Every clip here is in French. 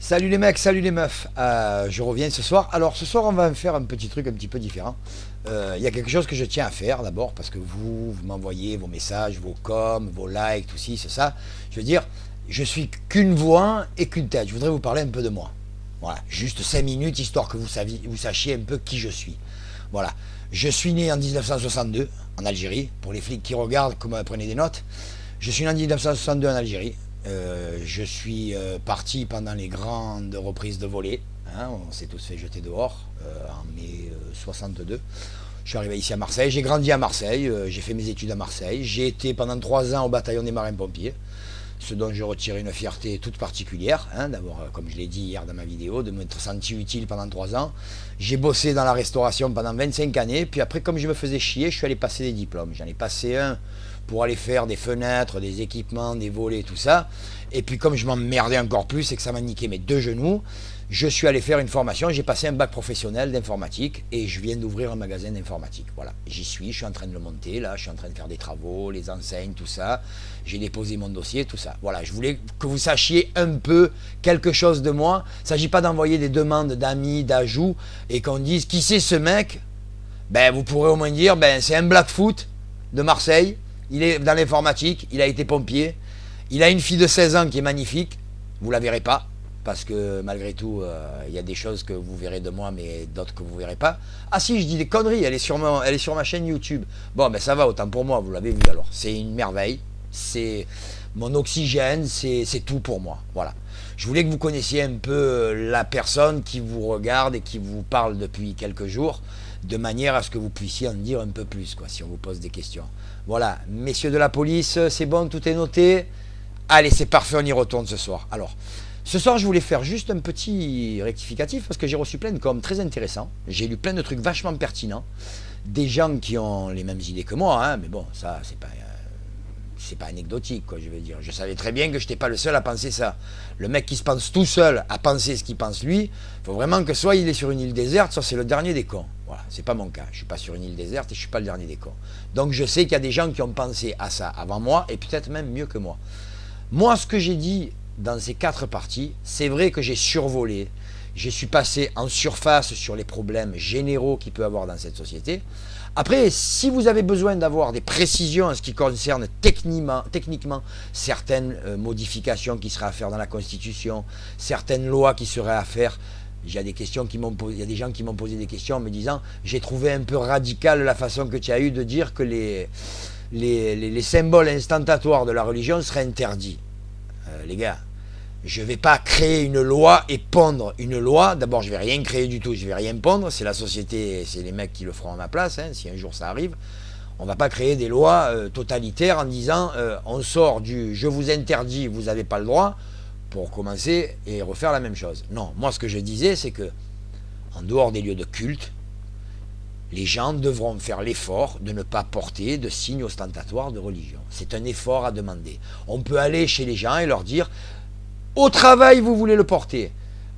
Salut les mecs, salut les meufs. Je reviens ce soir. Alors ce soir on va faire un petit truc un petit peu différent. Il y a quelque chose que je tiens à faire d'abord parce que vous m'envoyez vos messages, vos coms, vos likes, tout ci, c'est ça. Je veux dire, je suis qu'une voix et qu'une tête. Je voudrais vous parler un peu de moi. Voilà, juste 5 minutes histoire que vous sachiez un peu qui je suis. Voilà, je suis né en 1962 en Algérie. Pour les flics qui regardent, prenez des notes. Je suis né en 1962 en Algérie. Je suis parti pendant les grandes reprises de volée. Hein, on s'est tous fait jeter dehors en mai 62. Je suis arrivé ici à Marseille. J'ai grandi à Marseille. J'ai fait mes études à Marseille. J'ai été pendant 3 ans au bataillon des marins-pompiers. Ce dont je retire une fierté toute particulière. Hein, d'abord, comme je l'ai dit hier dans ma vidéo, de m'être senti utile pendant 3 ans. J'ai bossé dans la restauration pendant 25 années. Puis après, comme je me faisais chier, je suis allé passer des diplômes. J'en ai passé un pour aller faire des fenêtres, des équipements, des volets, tout ça. Et puis comme je m'emmerdais encore plus et que ça m'a niqué mes 2 genoux, je suis allé faire une formation. J'ai passé un bac professionnel d'informatique et je viens d'ouvrir un magasin d'informatique. Voilà, j'y suis, je suis en train de le monter, là, je suis en train de faire des travaux, les enseignes, tout ça. J'ai déposé mon dossier, tout ça. Voilà, je voulais que vous sachiez un peu quelque chose de moi. Il ne s'agit pas d'envoyer des demandes d'amis, d'ajouts et qu'on dise qui c'est ce mec. Ben, vous pourrez au moins dire, ben, c'est un Blackfoot de Marseille. Il est dans l'informatique, il a été pompier. Il a une fille de 16 ans qui est magnifique. Vous la verrez pas, parce que malgré tout, il y a des choses que vous verrez de moi, mais d'autres que vous verrez pas. Ah si, je dis des conneries, elle est sur ma chaîne YouTube. Bon, ben ça va, autant pour moi, vous l'avez vu alors. C'est une merveille, c'est mon oxygène, c'est tout pour moi. Voilà. Je voulais que vous connaissiez un peu la personne qui vous regarde et qui vous parle depuis quelques jours, de manière à ce que vous puissiez en dire un peu plus, quoi, si on vous pose des questions. Voilà, messieurs de la police, c'est bon, tout est noté. Allez, c'est parfait, on y retourne ce soir. Alors, ce soir, je voulais faire juste un petit rectificatif parce que j'ai reçu plein de coms très intéressants. J'ai lu plein de trucs vachement pertinents. Des gens qui ont les mêmes idées que moi, hein, mais bon, ça, c'est pas anecdotique, quoi, je veux dire. Je savais très bien que je n'étais pas le seul à penser ça. Le mec qui se pense tout seul à penser ce qu'il pense lui, il faut vraiment que soit il est sur une île déserte, soit c'est le dernier des cons. Voilà, c'est pas mon cas. Je suis pas sur une île déserte et je suis pas le dernier des cons. Donc je sais qu'il y a des gens qui ont pensé à ça avant moi et peut-être même mieux que moi. Moi, ce que j'ai dit dans ces 4 parties, c'est vrai que j'ai survolé. Je suis passé en surface sur les problèmes généraux qu'il peut y avoir dans cette société. Après, si vous avez besoin d'avoir des précisions en ce qui concerne techniquement certaines modifications qui seraient à faire dans la Constitution, certaines lois qui seraient à faire, il y a des gens qui m'ont posé des questions en me disant j'ai trouvé un peu radical la façon que tu as eu de dire que les symboles instantatoires de la religion seraient interdits. Les gars, je ne vais pas créer une loi et pondre une loi. D'abord, je ne vais rien créer du tout, je ne vais rien pondre. C'est la société, c'est les mecs qui le feront à ma place, hein, si un jour ça arrive. On ne va pas créer des lois totalitaires en disant on sort du je vous interdis, vous n'avez pas le droit, pour commencer et refaire la même chose. Non, moi ce que je disais, c'est que en dehors des lieux de culte, les gens devront faire l'effort de ne pas porter de signes ostentatoires de religion. C'est un effort à demander. On peut aller chez les gens et leur dire au travail, vous voulez le porter.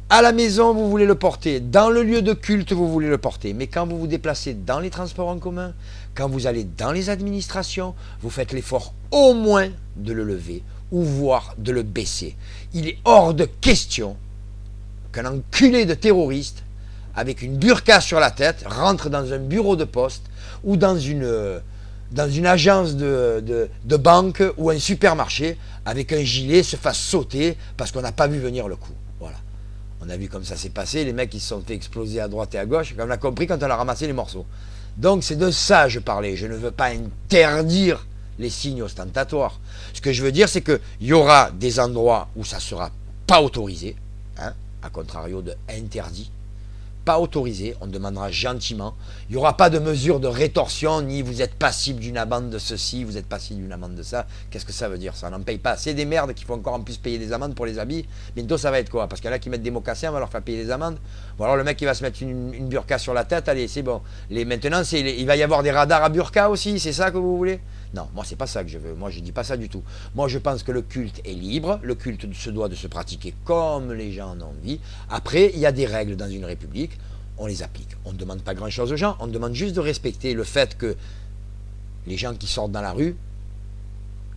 À la maison, vous voulez le porter. Dans le lieu de culte, vous voulez le porter. Mais quand vous vous déplacez dans les transports en commun, quand vous allez dans les administrations, vous faites l'effort au moins de le lever ou voire de le baisser. Il est hors de question qu'un enculé de terroriste avec une burqa sur la tête rentre dans un bureau de poste ou dans une agence de banque ou un supermarché avec un gilet se fasse sauter parce qu'on n'a pas vu venir le coup. Voilà. On a vu comme ça s'est passé, les mecs ils se sont fait exploser à droite et à gauche, comme on a compris quand on a ramassé les morceaux. Donc c'est de ça que je parlais, je ne veux pas interdire les signes ostentatoires. Ce que je veux dire c'est qu'il y aura des endroits où ça ne sera pas autorisé, hein, à contrario de interdit. Pas autorisé, on demandera gentiment. Il n'y aura pas de mesure de rétorsion, ni vous êtes passible d'une amende de ceci, vous êtes passible d'une amende de ça. Qu'est-ce que ça veut dire ça? On n'en paye pas. C'est des merdes qu'il faut encore en plus payer des amendes pour les habits. Bientôt ça va être quoi? Parce qu'il y en a qui mettent des mocassins, on va leur faire payer des amendes. Ou alors le mec qui va se mettre une burqa sur la tête, allez c'est bon. Maintenant il va y avoir des radars à burqa aussi, c'est ça que vous voulez? Non, moi c'est pas ça que je veux, moi je dis pas ça du tout. Moi je pense que le culte est libre, le culte se doit de se pratiquer comme les gens en ont envie. Après, il y a des règles dans une république, on les applique. On ne demande pas grand chose aux gens, on demande juste de respecter le fait que les gens qui sortent dans la rue,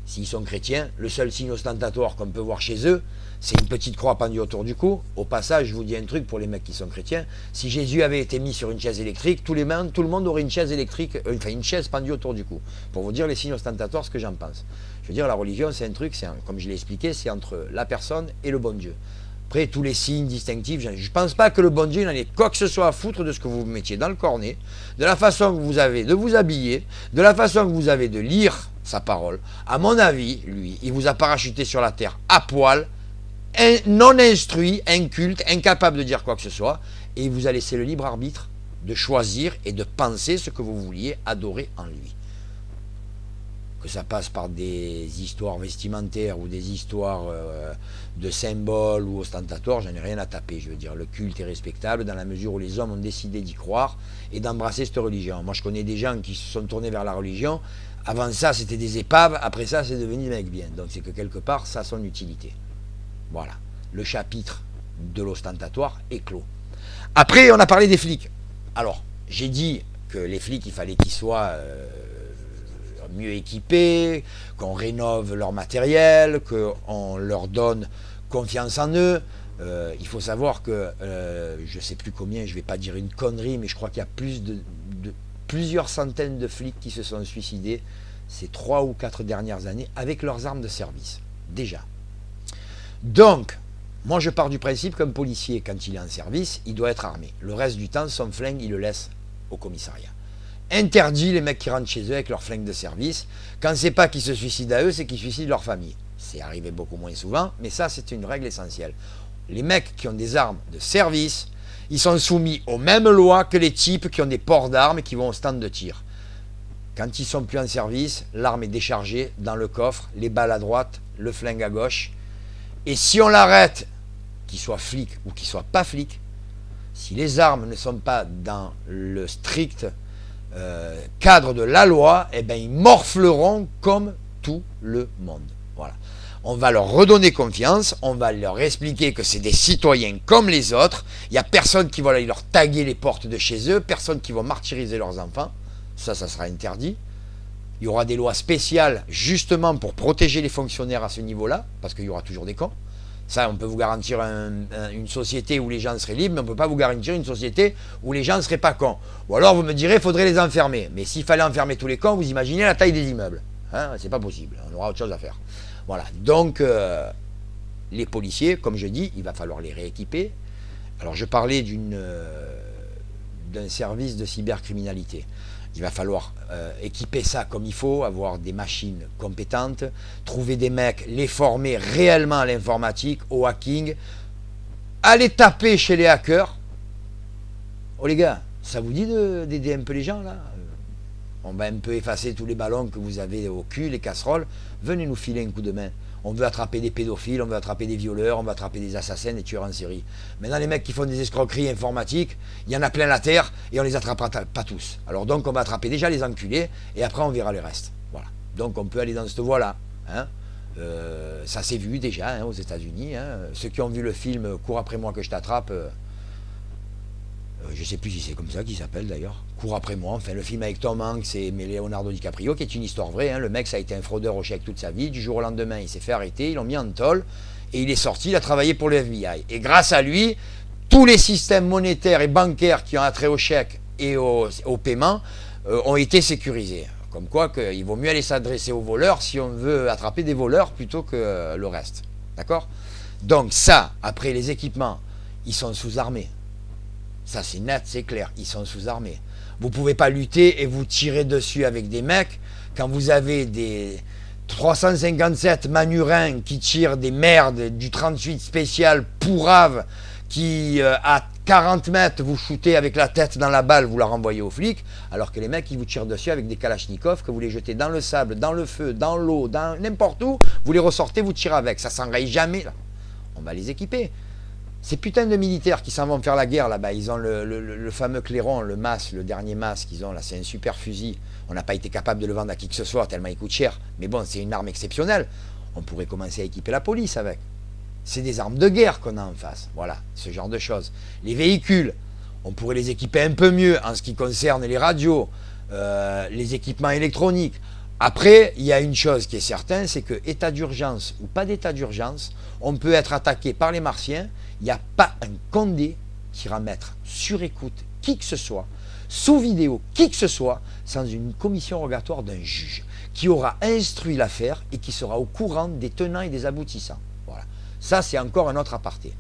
s'ils sont chrétiens, le seul signe ostentatoire qu'on peut voir chez eux, c'est une petite croix pendue autour du cou. Au passage, je vous dis un truc pour les mecs qui sont chrétiens. Si Jésus avait été mis sur une chaise électrique, tout le monde aurait une chaise électrique, enfin une chaise pendue autour du cou. Pour vous dire les signes ostentatoires, ce que j'en pense. Je veux dire, la religion, c'est un truc, comme je l'ai expliqué, c'est entre la personne et le bon Dieu. Après, tous les signes distinctifs, je ne pense pas que le bon Dieu n'en ait quoi que ce soit à foutre de ce que vous mettiez dans le cornet, de la façon que vous avez de vous habiller, de la façon que vous avez de lire sa parole. À mon avis, lui, il vous a parachuté sur la terre à poil, non instruit, inculte, incapable de dire quoi que ce soit, et il vous a laissé le libre arbitre de choisir et de penser ce que vous vouliez adorer en lui. Que ça passe par des histoires vestimentaires ou des histoires de symboles ou ostentatoires, j'en ai rien à taper. Je veux dire, le culte est respectable dans la mesure où les hommes ont décidé d'y croire et d'embrasser cette religion. Moi, je connais des gens qui se sont tournés vers la religion. Avant ça, c'était des épaves. Après ça, c'est devenu des mecs bien. Donc, c'est que quelque part, ça a son utilité. Voilà. Le chapitre de l'ostentatoire est clos. Après, on a parlé des flics. Alors, j'ai dit que les flics, il fallait qu'ils soient mieux équipés, qu'on rénove leur matériel, qu'on leur donne confiance en eux. Il faut savoir que, je ne sais plus combien, je ne vais pas dire une connerie, mais je crois qu'il y a plusieurs centaines de flics qui se sont suicidés ces 3 ou 4 dernières années avec leurs armes de service, déjà. Donc, moi je pars du principe qu'un policier, quand il est en service, il doit être armé. Le reste du temps, son flingue, il le laisse au commissariat. Interdit les mecs qui rentrent chez eux avec leur flingue de service. Quand c'est pas qu'ils se suicident à eux, c'est qu'ils suicident leur famille. C'est arrivé beaucoup moins souvent, mais ça c'est une règle essentielle. Les mecs qui ont des armes de service, ils sont soumis aux mêmes lois que les types qui ont des ports d'armes et qui vont au stand de tir. Quand ils sont plus en service, l'arme est déchargée dans le coffre, les balles à droite, le flingue à gauche. Et si on l'arrête, qu'il soit flic ou qu'il soit pas flic, si les armes ne sont pas dans le strict cadre de la loi, eh ben ils morfleront comme tout le monde. Voilà. On va leur redonner confiance, on va leur expliquer que c'est des citoyens comme les autres. Il n'y a personne qui va aller leur taguer les portes de chez eux, personne qui va martyriser leurs enfants. Ça sera interdit. Il y aura des lois spéciales justement pour protéger les fonctionnaires à ce niveau-là, parce qu'il y aura toujours des cons. Ça, on peut vous garantir une société où les gens seraient libres, mais on ne peut pas vous garantir une société où les gens ne seraient pas cons. Ou alors vous me direz, il faudrait les enfermer. Mais s'il fallait enfermer tous les cons, vous imaginez la taille des immeubles. Hein, c'est pas possible, on aura autre chose à faire. Voilà, donc les policiers, comme je dis, il va falloir les rééquiper. Alors je parlais d'un service de cybercriminalité. Il va falloir équiper ça comme il faut, avoir des machines compétentes, trouver des mecs, les former réellement à l'informatique, au hacking, aller taper chez les hackers. Oh les gars, ça vous dit d'aider un peu les gens là? On va un peu effacer tous les ballons que vous avez au cul, les casseroles. Venez nous filer un coup de main. On veut attraper des pédophiles, on veut attraper des violeurs, on veut attraper des assassins, des tueurs en série. Maintenant, les mecs qui font des escroqueries informatiques, il y en a plein la terre et on les attrapera pas tous. Alors donc, on va attraper déjà les enculés et après, on verra le reste. Voilà. Donc, on peut aller dans cette voie-là. Hein. Ça s'est vu déjà hein, aux États-Unis. Hein. Ceux qui ont vu le film Cours après moi que je t'attrape, je ne sais plus si c'est comme ça qu'il s'appelle d'ailleurs, Cours après moi, enfin le film avec Tom Hanks et Leonardo DiCaprio, qui est une histoire vraie, hein. Le mec ça a été un fraudeur au chèque toute sa vie, du jour au lendemain il s'est fait arrêter, ils l'ont mis en tôle, et il est sorti, il a travaillé pour le FBI, et grâce à lui, tous les systèmes monétaires et bancaires qui ont attrait au chèque et au paiement ont été sécurisés, comme quoi il vaut mieux aller s'adresser aux voleurs si on veut attraper des voleurs plutôt que le reste, d'accord? Donc ça, après les équipements, ils sont sous-armés. Ça c'est net, c'est clair, ils sont sous-armés. Vous ne pouvez pas lutter et vous tirer dessus avec des mecs quand vous avez des 357 manurins qui tirent des merdes du 38 spécial pourrave qui à 40 mètres vous shootez avec la tête dans la balle, vous la renvoyez aux flics, alors que les mecs qui vous tirent dessus avec des kalachnikovs que vous les jetez dans le sable, dans le feu, dans l'eau, dans n'importe où, vous les ressortez, vous tirez avec, ça s'enraye jamais. On va les équiper. Ces putains de militaires qui s'en vont faire la guerre là-bas, ils ont le fameux clairon, le MAS, le dernier MAS qu'ils ont là, c'est un super fusil. On n'a pas été capable de le vendre à qui que ce soit tellement il coûte cher. Mais bon, c'est une arme exceptionnelle. On pourrait commencer à équiper la police avec. C'est des armes de guerre qu'on a en face. Voilà, ce genre de choses. Les véhicules, on pourrait les équiper un peu mieux en ce qui concerne les radios, les équipements électroniques. Après, il y a une chose qui est certaine, c'est que état d'urgence ou pas d'état d'urgence, on peut être attaqué par les Martiens. Il n'y a pas un Condé qui ira mettre sur écoute qui que ce soit, sous vidéo qui que ce soit, sans une commission rogatoire d'un juge qui aura instruit l'affaire et qui sera au courant des tenants et des aboutissants. Voilà. Ça, c'est encore un autre aparté.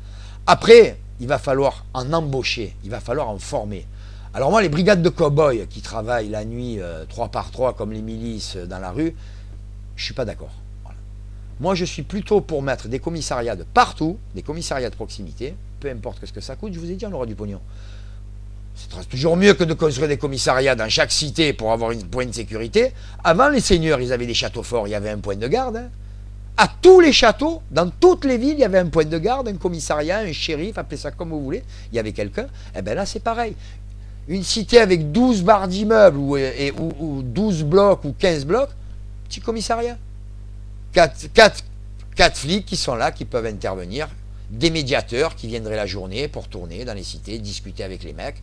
Après, il va falloir en embaucher, il va falloir en former. Alors moi, les brigades de cow-boys qui travaillent la nuit 3 par 3 comme les milices dans la rue, je ne suis pas d'accord. Voilà. Moi, je suis plutôt pour mettre des commissariats de partout, des commissariats de proximité, peu importe ce que ça coûte, je vous ai dit, on aura du pognon. C'est toujours mieux que de construire des commissariats dans chaque cité pour avoir un point de sécurité. Avant, les seigneurs, ils avaient des châteaux forts, il y avait un point de garde. Hein. À tous les châteaux, dans toutes les villes, il y avait un point de garde, un commissariat, un shérif, appelez ça comme vous voulez. Il y avait quelqu'un. Et bien là, c'est pareil. Une cité avec 12 barres d'immeubles ou 12 blocs ou 15 blocs, petit commissariat. 4 flics qui sont là, qui peuvent intervenir. Des médiateurs qui viendraient la journée pour tourner dans les cités, discuter avec les mecs.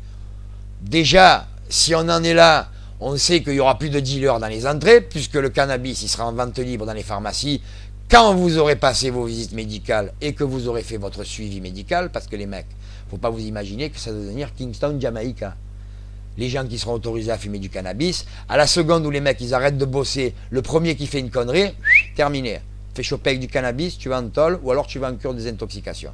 Déjà, si on en est là, on sait qu'il n'y aura plus de dealers dans les entrées, puisque le cannabis il sera en vente libre dans les pharmacies quand vous aurez passé vos visites médicales et que vous aurez fait votre suivi médical, parce que les mecs, il ne faut pas vous imaginer que ça va devenir Kingston, Jamaïca. Les gens qui seront autorisés à fumer du cannabis, à la seconde où les mecs ils arrêtent de bosser, le premier qui fait une connerie, terminé. Fais choper avec du cannabis, tu vas en tôle ou alors tu vas en cure des intoxications.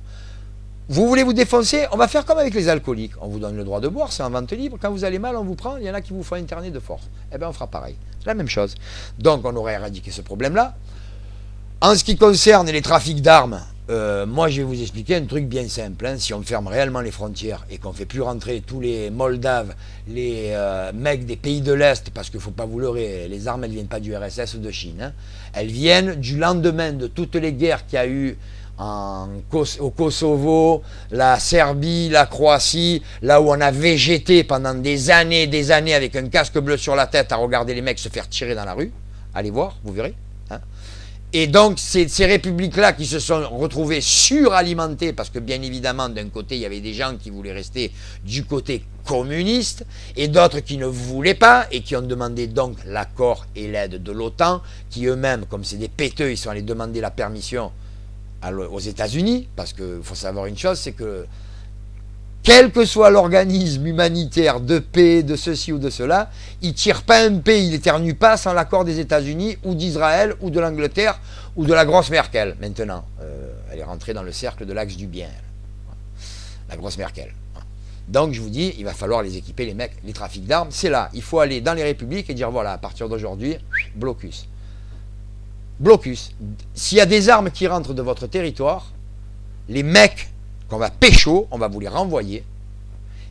Vous voulez vous défoncer? On va faire comme avec les alcooliques. On vous donne le droit de boire, c'est en vente libre. Quand vous allez mal, on vous prend. Il y en a qui vous font interner de force. Eh bien, on fera pareil. C'est la même chose. Donc, on aurait éradiqué ce problème-là. En ce qui concerne les trafics d'armes, moi, je vais vous expliquer un truc bien simple. Hein. Si on ferme réellement les frontières et qu'on ne fait plus rentrer tous les Moldaves, les mecs des pays de l'Est, parce qu'il ne faut pas vous leurrer, les armes, elles ne viennent pas du RSS ou de Chine. Hein. Elles viennent du lendemain de toutes les guerres qu'il y a eu au Kosovo, la Serbie, la Croatie, là où on a végété pendant des années avec un casque bleu sur la tête à regarder les mecs se faire tirer dans la rue. Allez voir, vous verrez. Hein. Et donc, ces républiques-là qui se sont retrouvées suralimentées, parce que bien évidemment, d'un côté, il y avait des gens qui voulaient rester du côté communiste, et d'autres qui ne voulaient pas, et qui ont demandé donc l'accord et l'aide de l'OTAN, qui eux-mêmes, comme c'est des péteux, ils sont allés demander la permission aux États-Unis, parce qu'il faut savoir une chose, c'est que quel que soit l'organisme humanitaire de paix, de ceci ou de cela, il ne tire pas un pays, il n'éternue pas sans l'accord des États-Unis ou d'Israël ou de l'Angleterre ou de la grosse Merkel. Maintenant, elle est rentrée dans le cercle de l'axe du bien, la grosse Merkel. Donc je vous dis, il va falloir les équiper, les mecs, les trafics d'armes, c'est là. Il faut aller dans les républiques et dire voilà, à partir d'aujourd'hui, blocus. Blocus. S'il y a des armes qui rentrent de votre territoire, les mecs qu'on va pécho, on va vous les renvoyer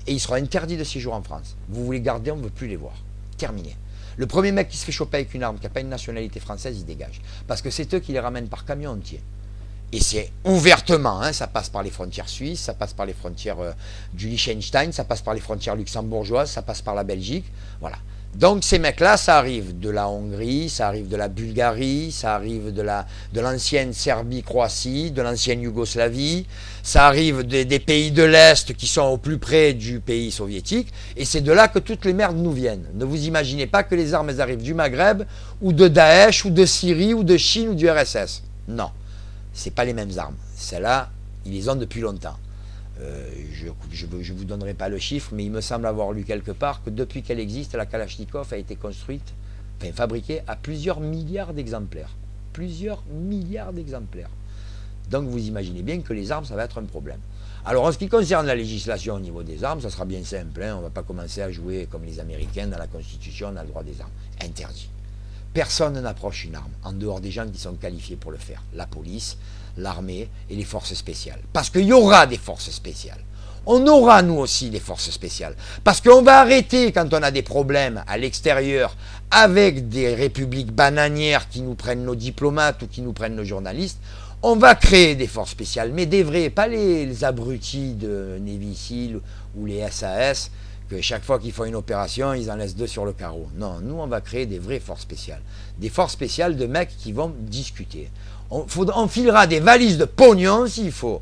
et ils seront interdits de séjour en France. Vous voulez garder, on ne veut plus les voir. Terminé. Le premier mec qui se fait choper avec une arme, qui n'a pas une nationalité française, il dégage. Parce que c'est eux qui les ramènent par camion entier. Et c'est ouvertement, hein, ça passe par les frontières suisses, ça passe par les frontières du Liechtenstein, ça passe par les frontières luxembourgeoises, ça passe par la Belgique, voilà. Donc ces mecs-là, ça arrive de la Hongrie, ça arrive de la Bulgarie, ça arrive de l'ancienne Serbie-Croatie, de l'ancienne Yougoslavie, ça arrive des pays de l'Est qui sont au plus près du pays soviétique, et c'est de là que toutes les merdes nous viennent. Ne vous imaginez pas que les armes elles arrivent du Maghreb, ou de Daesh, ou de Syrie, ou de Chine, ou du RSS. Non, ce n'est pas les mêmes armes. Celles-là, ils les ont depuis longtemps. Je ne vous donnerai pas le chiffre, mais il me semble avoir lu quelque part que depuis qu'elle existe, la Kalachnikov a été construite, enfin fabriquée à plusieurs milliards d'exemplaires. Plusieurs milliards d'exemplaires. Donc vous imaginez bien que les armes, ça va être un problème. Alors en ce qui concerne la législation au niveau des armes, ça sera bien simple. Hein, on ne va pas commencer à jouer comme les Américains dans la Constitution, on a le droit des armes. Interdit. Personne n'approche une arme, en dehors des gens qui sont qualifiés pour le faire. La police, l'armée et les forces spéciales. Parce qu'il y aura des forces spéciales. On aura, nous aussi, des forces spéciales. Parce qu'on va arrêter, quand on a des problèmes à l'extérieur, avec des républiques bananières qui nous prennent nos diplomates ou qui nous prennent nos journalistes, on va créer des forces spéciales, mais des vrais, pas les abrutis de Navy Seal ou les SAS, que chaque fois qu'ils font une opération, ils en laissent 2 sur le carreau. Non, nous, on va créer des vraies forces spéciales. Des forces spéciales de mecs qui vont discuter. On filera des valises de pognon s'il faut.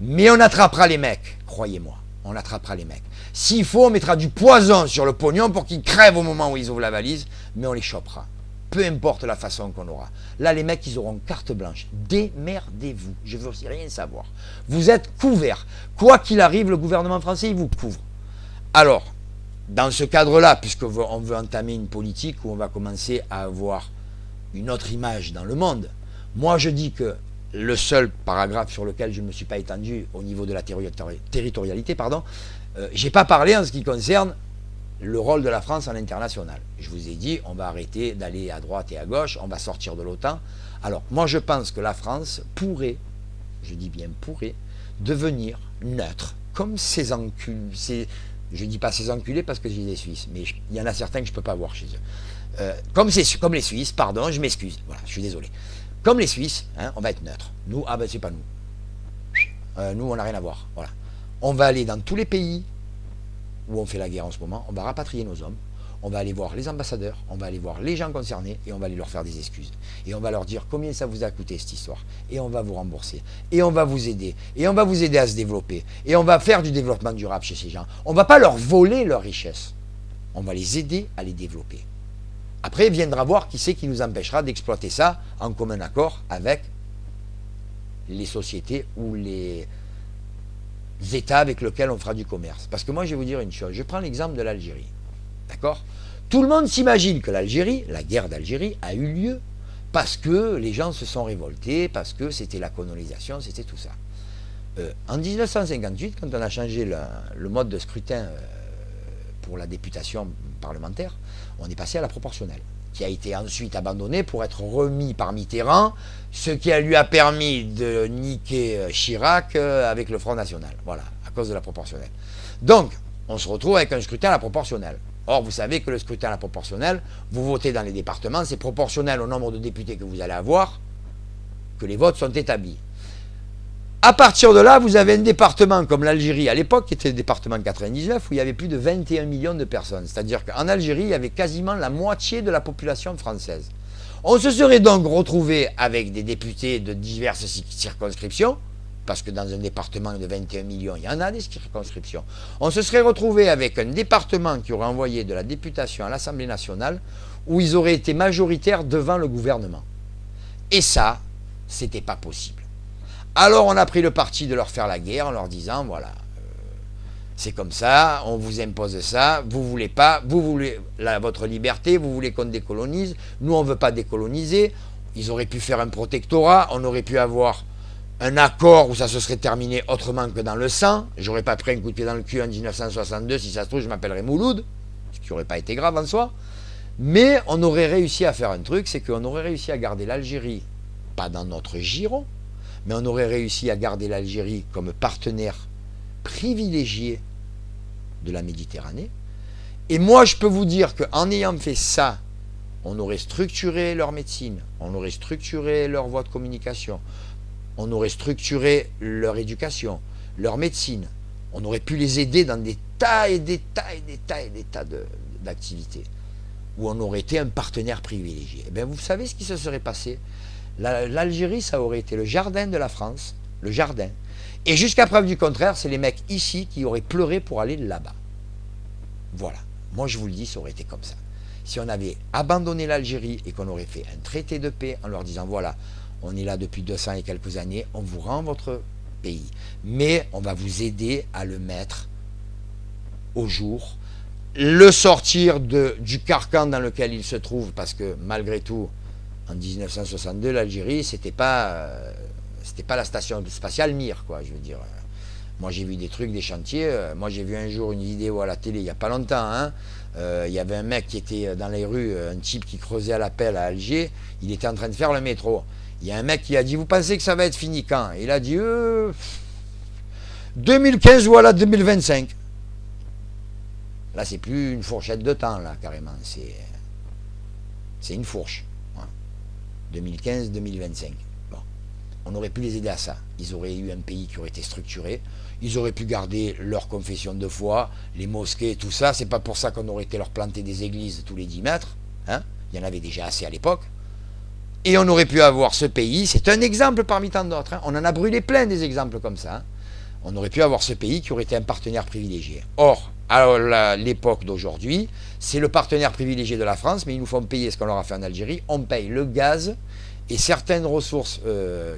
Mais on attrapera les mecs, croyez-moi. on attrapera les mecs. S'il faut, on mettra du poison sur le pognon pour qu'ils crèvent au moment où ils ouvrent la valise, mais on les chopera. Peu importe la façon qu'on aura. Là, les mecs, ils auront carte blanche. Démerdez-vous. Je veux aussi rien savoir. Vous êtes couverts. Quoi qu'il arrive, le gouvernement français, il vous couvre. Alors, dans ce cadre-là, puisqu'on veut entamer une politique où on va commencer à avoir une autre image dans le monde, moi, je dis que le seul paragraphe sur lequel je ne me suis pas étendu au niveau de la territorialité, j'ai pas parlé en ce qui concerne le rôle de la France en international. Je vous ai dit, on va arrêter d'aller à droite et à gauche, on va sortir de l'OTAN. Alors, moi je pense que la France pourrait, je dis bien pourrait, devenir neutre, comme ces enculés, je ne dis pas ces enculés parce que j'ai des Suisses, mais il y en a certains que je ne peux pas voir chez eux. Comme les Suisses, pardon, je m'excuse, voilà, je suis désolé. Comme les Suisses, hein, on va être neutre. Nous, ah ben c'est pas nous. Nous, on n'a rien à voir, voilà. On va aller dans tous les pays où on fait la guerre en ce moment, on va rapatrier nos hommes, on va aller voir les ambassadeurs, on va aller voir les gens concernés et on va aller leur faire des excuses. Et on va leur dire combien ça vous a coûté cette histoire. Et on va vous rembourser. Et on va vous aider. Et on va vous aider à se développer. Et on va faire du développement durable chez ces gens. On ne va pas leur voler leur richesse. On va les aider à les développer. Après, il viendra voir qui c'est qui nous empêchera d'exploiter ça en commun accord avec les sociétés ou les États avec lesquels on fera du commerce. Parce que moi, je vais vous dire une chose. Je prends l'exemple de l'Algérie. D'accord ? Tout le monde s'imagine que l'Algérie, la guerre d'Algérie, a eu lieu parce que les gens se sont révoltés, parce que c'était la colonisation, c'était tout ça. En 1958, quand on a changé le mode de scrutin pour la députation parlementaire, on est passé à la proportionnelle, qui a été ensuite abandonnée pour être remis par Mitterrand, ce qui lui a permis de niquer Chirac avec le Front National. Voilà, à cause de la proportionnelle. Donc, on se retrouve avec un scrutin à la proportionnelle. Or, vous savez que le scrutin à la proportionnelle, vous votez dans les départements, c'est proportionnel au nombre de députés que vous allez avoir, que les votes sont établis. À partir de là, vous avez un département comme l'Algérie à l'époque, qui était le département 99, où il y avait plus de 21 millions de personnes. C'est-à-dire qu'en Algérie, il y avait quasiment la moitié de la population française. On se serait donc retrouvé avec des députés de diverses circonscriptions, parce que dans un département de 21 millions, il y en a des circonscriptions. On se serait retrouvé avec un département qui aurait envoyé de la députation à l'Assemblée nationale, où ils auraient été majoritaires devant le gouvernement. Et ça, c'était pas possible. Alors on a pris le parti de leur faire la guerre en leur disant, voilà, c'est comme ça, on vous impose ça, vous voulez pas, vous voulez votre liberté, vous voulez qu'on décolonise, nous on veut pas décoloniser. Ils auraient pu faire un protectorat, on aurait pu avoir un accord où ça se serait terminé autrement que dans le sang. J'aurais pas pris un coup de pied dans le cul en 1962, si ça se trouve je m'appellerais Mouloud, ce qui n'aurait pas été grave en soi. Mais on aurait réussi à faire un truc, c'est qu'on aurait réussi à garder l'Algérie, pas dans notre giron, mais on aurait réussi à garder l'Algérie comme partenaire privilégié de la Méditerranée. Et moi, je peux vous dire qu'en ayant fait ça, on aurait structuré leur médecine, on aurait structuré leur voie de communication, on aurait structuré leur éducation, leur médecine, on aurait pu les aider dans des tas et des tas et des tas et des tas d'activités, où on aurait été un partenaire privilégié. Et bien, vous savez ce qui se serait passé ? L'Algérie, ça aurait été le jardin de la France, le jardin. Et jusqu'à preuve du contraire, c'est les mecs ici qui auraient pleuré pour aller là-bas. Voilà. Moi, je vous le dis, ça aurait été comme ça. Si on avait abandonné l'Algérie et qu'on aurait fait un traité de paix en leur disant, voilà, on est là depuis 200 et quelques années, on vous rend votre pays. Mais on va vous aider à le mettre au jour, le sortir du carcan dans lequel il se trouve, parce que malgré tout, en 1962, l'Algérie, c'était pas la station spatiale Mir, quoi, je veux dire. Moi, j'ai vu des trucs, des chantiers. Moi, j'ai vu un jour une vidéo à la télé, il n'y a pas longtemps, hein. Il y avait un mec qui était dans les rues, un type qui creusait à la pelle à Alger. Il était en train de faire le métro. Il y a un mec qui a dit, vous pensez que ça va être fini quand? Il a dit, 2015, voilà, 2025. Là, c'est plus une fourchette de temps, là, carrément. C'est une fourche. 2015-2025. Bon. On aurait pu les aider à ça. Ils auraient eu un pays qui aurait été structuré. Ils auraient pu garder leur confession de foi, les mosquées, tout ça. C'est pas pour ça qu'on aurait été leur planter des églises tous les 10 mètres. Hein. Il y en avait déjà assez à l'époque. Et on aurait pu avoir ce pays. C'est un exemple parmi tant d'autres. Hein. On en a brûlé plein des exemples comme ça. Hein. On aurait pu avoir ce pays qui aurait été un partenaire privilégié. Or, à l'époque d'aujourd'hui, c'est le partenaire privilégié de la France, mais ils nous font payer ce qu'on leur a fait en Algérie. On paye le gaz et certaines ressources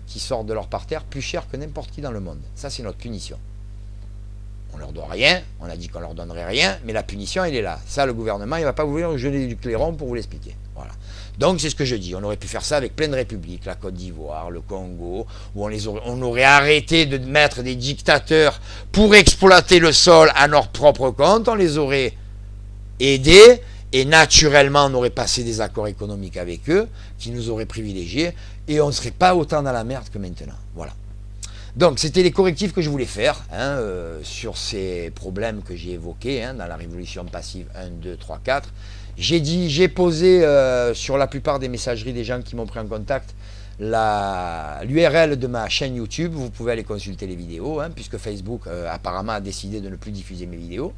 qui sortent de leur parterre plus cher que n'importe qui dans le monde. Ça, c'est notre punition. On leur doit rien, on a dit qu'on leur donnerait rien, mais la punition, elle est là. Ça, le gouvernement, il ne va pas vous venir jeter du clairon pour vous l'expliquer. Voilà. Donc, c'est ce que je dis. On aurait pu faire ça avec plein de républiques, la Côte d'Ivoire, le Congo, où on aurait arrêté de mettre des dictateurs pour exploiter le sol à leur propre compte. On les aurait aidés et naturellement, on aurait passé des accords économiques avec eux qui nous auraient privilégiés et on ne serait pas autant dans la merde que maintenant. Voilà. Donc, c'était les correctifs que je voulais faire sur ces problèmes que j'ai évoqués dans la révolution passive 1, 2, 3, 4. J'ai posé sur la plupart des messageries des gens qui m'ont pris en contact l'URL de ma chaîne YouTube. Vous pouvez aller consulter les vidéos, puisque Facebook apparemment a décidé de ne plus diffuser mes vidéos.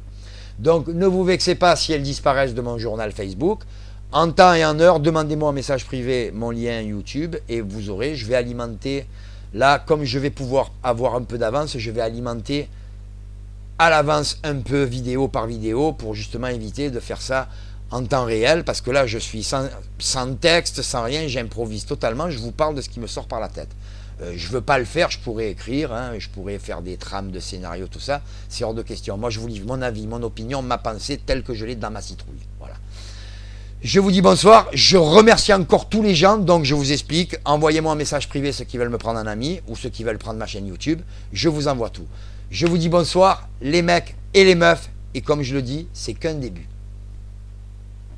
Donc, ne vous vexez pas si elles disparaissent de mon journal Facebook. En temps et en heure, demandez-moi en message privé mon lien YouTube et vous aurez, je vais alimenter. Là, comme je vais pouvoir avoir un peu d'avance, je vais alimenter à l'avance un peu vidéo par vidéo pour justement éviter de faire ça en temps réel parce que là, je suis sans texte, sans rien, j'improvise totalement, je vous parle de ce qui me sort par la tête. Je ne veux pas le faire, je pourrais écrire, je pourrais faire des trames de scénario, tout ça, c'est hors de question. Moi, je vous livre mon avis, mon opinion, ma pensée telle que je l'ai dans ma citrouille. Voilà. Je vous dis bonsoir, je remercie encore tous les gens, donc je vous explique, envoyez-moi un message privé ceux qui veulent me prendre en ami ou ceux qui veulent prendre ma chaîne YouTube, je vous envoie tout. Je vous dis bonsoir les mecs et les meufs, et comme je le dis, c'est qu'un début.